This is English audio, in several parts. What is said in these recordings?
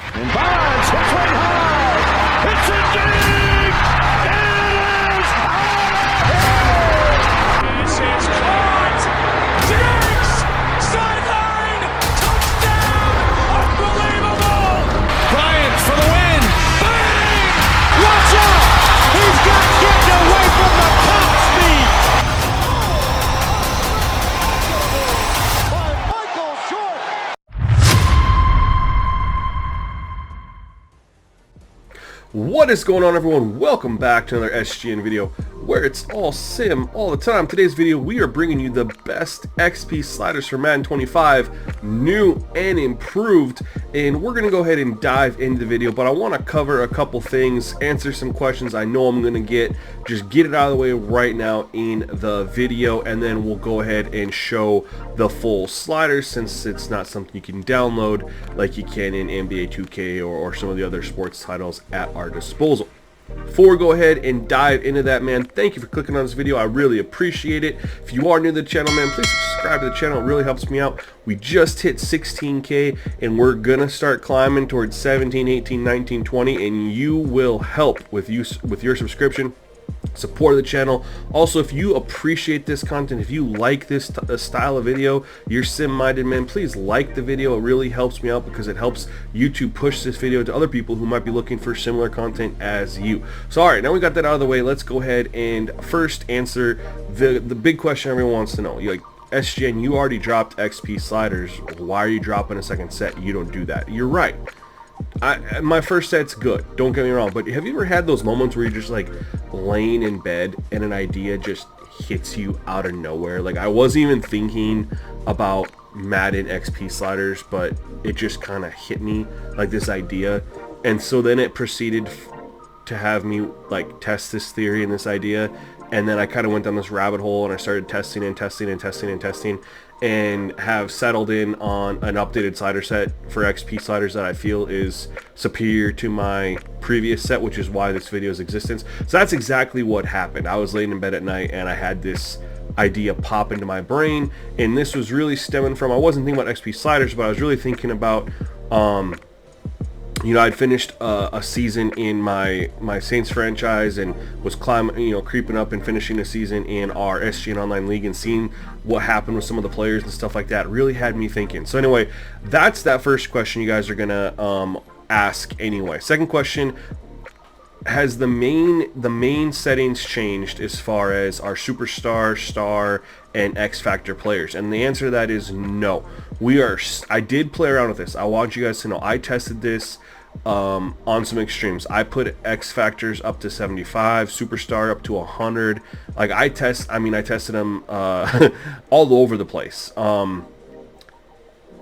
And Bonds hits one high. It's a dig. It is out of here. This is caught. Diggs. Sideline. Touchdown. Unbelievable. Bryant for the win. Bang. Watch out. He's got getting away from the top speed. By Michael Jordan. What is going on, everyone? Welcome back to another SGN video where it's all sim all the time. Today's video, we are bringing you the best XP sliders for Madden 25, new and improved, and we're going to go ahead and dive into the video, but I want to cover a couple things, answer some questions I know I'm going to get, just get it out of the way right now in the video, and then we'll go ahead and show the full sliders since it's not something you can download like you can in NBA 2K or some of the other sports titles at our disposal. Before we go ahead and dive into that, man, thank you for clicking on this video. I really appreciate it. If you are new to the channel, man, please subscribe to the channel. It really helps me out. We just hit 16K and we're gonna start climbing towards 17, 18, 19, 20, and you will help with your subscription, support the channel. Also, if you appreciate this content, if you like this style of video, you're sim-minded, man, please like the video. It really helps me out because it helps YouTube push this video to other people who might be looking for similar content as you. So all right, now we got that out of the way, let's go ahead and first answer the big question everyone wants to know. You're like, SGN, you already dropped XP sliders, why are you dropping a second set? You don't do that. You're right. My first set's good, don't get me wrong, but have you ever had those moments where you're just like laying in bed and an idea just hits you out of nowhere? Like, I wasn't even thinking about Madden XP sliders, but it just kind of hit me, like this idea, and so then it proceeded to have me like test this theory and this idea, and then I kind of went down this rabbit hole and I started testing and have settled in on an updated slider set for XP sliders that I feel is superior to my previous set, which is why this video's existence. So that's exactly what happened. I was laying in bed at night and I had this idea pop into my brain, and this was really stemming from, I wasn't thinking about XP sliders, but I was really thinking about you know, I'd finished a season in my Saints franchise and was creeping up and finishing a season in our SGN Online League, and seeing what happened with some of the players and stuff like that really had me thinking. So anyway, that's that first question you guys are gonna ask anyway. Second question: has the main settings changed as far as our superstar, star, and X Factor players? And the answer to that is no. I did play around with this. I want you guys to know I tested this on some extremes. I put X Factors up to 75, superstar up to 100. Like, I tested them all over the place.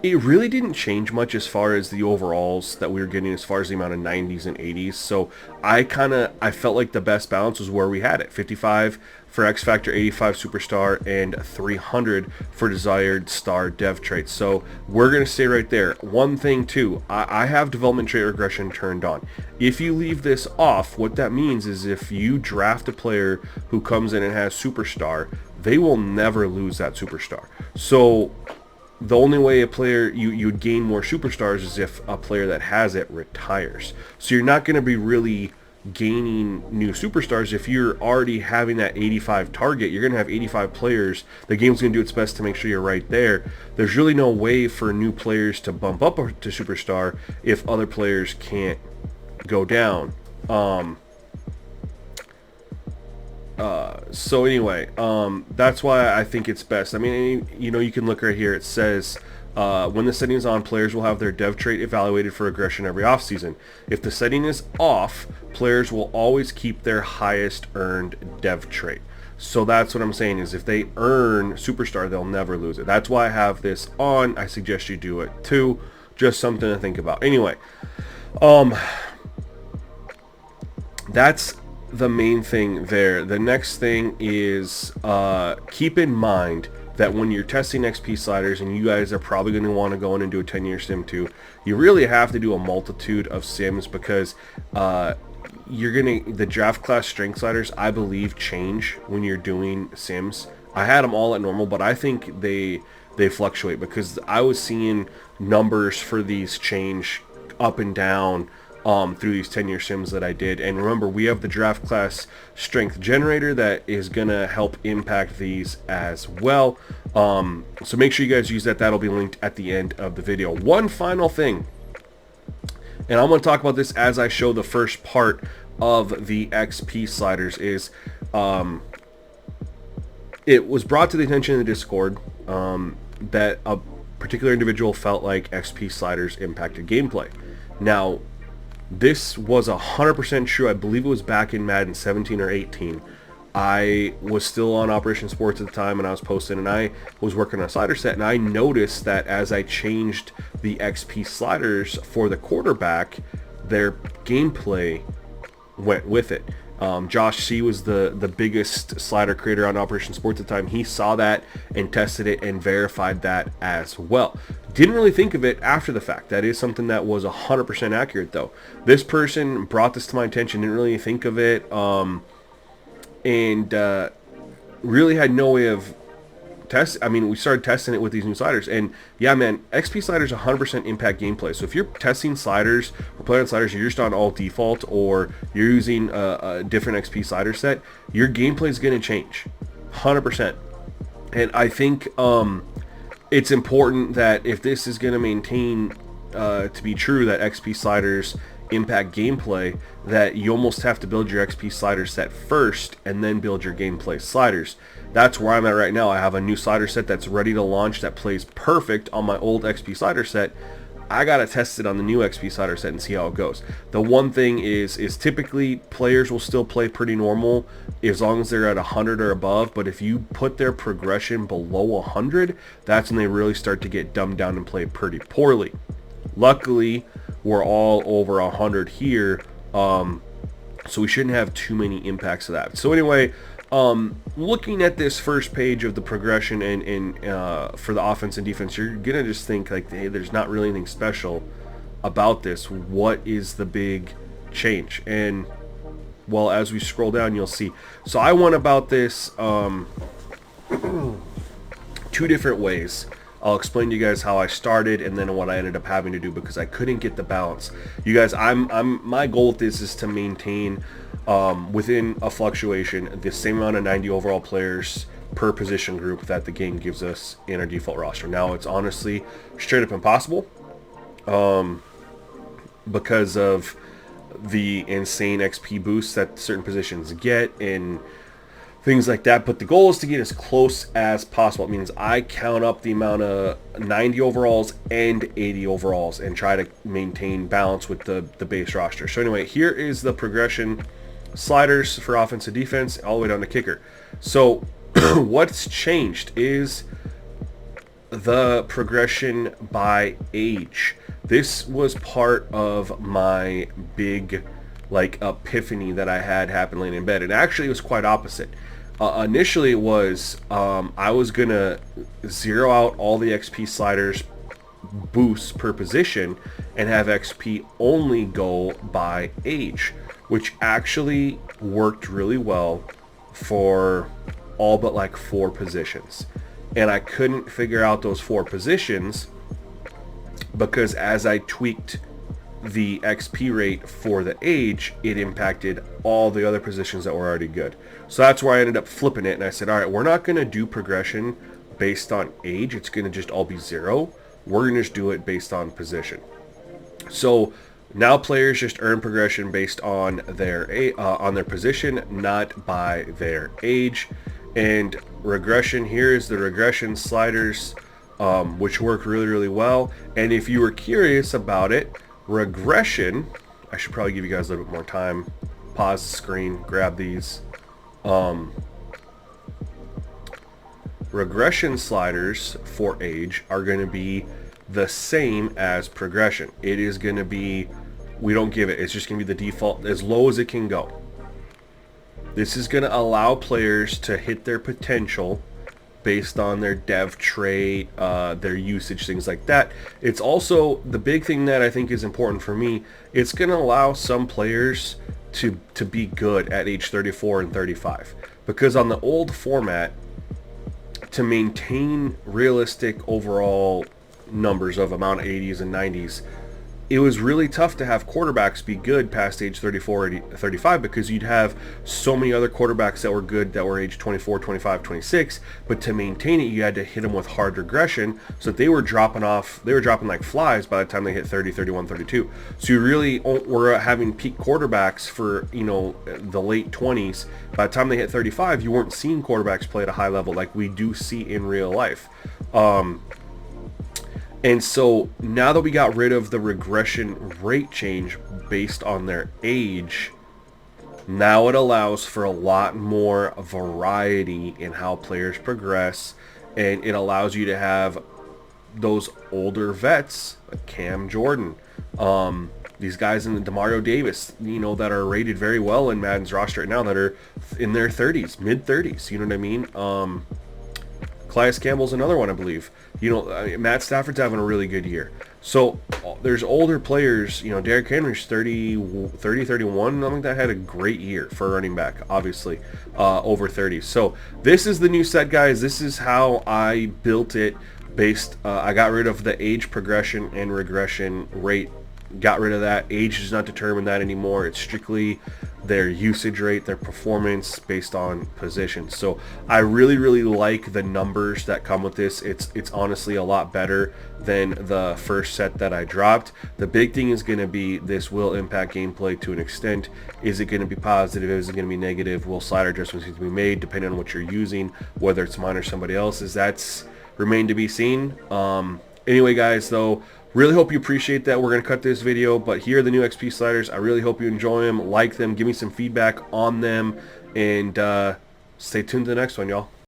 It really didn't change much as far as the overalls that we were getting, as far as the amount of 90s and 80s. So I felt like the best balance was where we had it: 55 for X Factor, 85 superstar, and 300 for desired star dev traits. So we're gonna stay right there. One thing too, I have development trait regression turned on. If you leave this off, what that means is if you draft a player who comes in and has superstar, they will never lose that superstar. So the only way a player you'd gain more superstars is if a player that has it retires. So you're not going to be really gaining new superstars if you're already having that 85 target. You're going to have 85 players. The game's going to do its best to make sure you're right there. There's really no way for new players to bump up to superstar if other players can't go down. So anyway, that's why I think it's best. I mean, you know, you can look right here. It says when the setting is on, players will have their dev trait evaluated for aggression every offseason. If the setting is off, players will always keep their highest earned dev trait. So that's what I'm saying, is if they earn superstar, they'll never lose it. That's why I have this on. I suggest you do it too. Just something to think about. Anyway, that's the main thing there. The next thing is keep in mind that when you're testing XP sliders, and you guys are probably going to want to go in and do a 10-year sim too, you really have to do a multitude of sims, because the draft class strength sliders, I believe, change when you're doing sims. I had them all at normal, but I think they fluctuate, because I was seeing numbers for these change up and down through these 10-year sims that I did. And remember, we have the draft class strength generator that is gonna help impact these as well. So make sure you guys use that. That'll be linked at the end of the video. One final thing, and I'm going to talk about this as I show the first part of the XP sliders, is it was brought to the attention in the Discord that a particular individual felt like XP sliders impacted gameplay. Now, this was 100% true. I believe it was back in Madden 17 or 18. I was still on Operation Sports at the time, and I was posting, and I was working on a slider set, and I noticed that as I changed the XP sliders for the quarterback, their gameplay went with it. Josh C was the biggest slider creator on Operation Sports at the time. He saw that and tested it and verified that as well. Didn't really think of it after the fact. That is something that was 100% accurate, though. This person brought this to my attention, didn't really think of it, and really had no way of we started testing it with these new sliders, and yeah, man, XP sliders 100% impact gameplay. So if you're testing sliders or playing on sliders, you're just on all default, or you're using a different XP slider set, your gameplay is going to change 100%. And I think it's important that if this is going to maintain to be true, that XP sliders impact gameplay, that you almost have to build your XP slider set first and then build your gameplay sliders. That's where I'm at right now. I have a new slider set that's ready to launch that plays perfect on my old XP slider set. I gotta test it on the new XP slider set and see how it goes. The one thing is typically players will still play pretty normal as long as they're at 100 or above, but if you put their progression below 100, that's when they really start to get dumbed down and play pretty poorly. Luckily, we're all over 100 here, so we shouldn't have too many impacts of that. So anyway, looking at this first page of the progression and for the offense and defense, you're gonna just think like, hey, there's not really anything special about this. What is the big change? And well, as we scroll down, you'll see. So I went about this two different ways. I'll explain to you guys how I started and then what I ended up having to do, because I couldn't get the balance. You guys, my goal with this is to maintain within a fluctuation the same amount of 90 overall players per position group that the game gives us in our default roster. Now, it's honestly straight up impossible because of the insane XP boosts that certain positions get and things like that, but the goal is to get as close as possible. It means I count up the amount of 90 overalls and 80 overalls and try to maintain balance with the base roster. So anyway, here is the progression sliders for offense and defense all the way down to kicker. So what's changed is the progression by age. This was part of my big epiphany that I had happen laying in bed, and actually it was quite opposite. Initially it was I was gonna zero out all the XP sliders boosts per position and have XP only go by age, which actually worked really well for all but like 4 positions. And I couldn't figure out those 4 positions because as I tweaked the XP rate for the age, it impacted all the other positions that were already good. So that's where I ended up flipping it, and I said, all right, we're not going to do progression based on age. It's going to just all be 0. We're going to just do it based on position. So now players just earn progression based on their position, not by their age. And regression, here is the regression sliders, which work really, really well. And if you were curious about it, regression, I should probably give you guys a little bit more time. Pause the screen, grab these. Regression sliders for age are going to be the same as progression. It is going to be, we don't give it, it's just going to be the default, as low as it can go. This is going to allow players to hit their potential based on their dev trait, their usage, things like that. It's also the big thing that I think is important for me. It's going to allow some players to be good at age 34 and 35, because on the old format, to maintain realistic overall numbers of amount of 80s and 90s, it was really tough to have quarterbacks be good past age 34 or 35 because you'd have so many other quarterbacks that were good that were age 24, 25, 26, but to maintain it you had to hit them with hard regression, so that they were dropping like flies by the time they hit 30, 31, 32. So you really were having peak quarterbacks for, you know, the late 20s. By the time they hit 35, you weren't seeing quarterbacks play at a high level like we do see in real life. And so now that we got rid of the regression rate change based on their age, now it allows for a lot more variety in how players progress, and it allows you to have those older vets like Cam Jordan, these guys in the Demario Davis, you know, that are rated very well in Madden's roster right now that are in their 30s, mid 30s, you know what I mean? Calais Campbell's another one, I believe. You know, Matt Stafford's having a really good year. So there's older players, you know, Derrick Henry's 30, 31. I think that had a great year for a running back, obviously, over 30. So this is the new set, guys. This is how I built it based, I got rid of the age progression and regression rate. Got rid of that. Age does not determine that anymore. It's strictly their usage rate, their performance based on position. So I really like the numbers that come with this. It's honestly a lot better than the first set that I dropped. The big thing is going to be this will impact gameplay to an extent. Is it going to be positive? Is it going to be negative? Will slider adjustments need to be made depending on what you're using, whether it's mine or somebody else's? That's remain to be seen. Anyway, guys, though, really hope you appreciate that. We're going to cut this video, but here are the new XP sliders. I really hope you enjoy them, like them, give me some feedback on them, and stay tuned to the next one, y'all.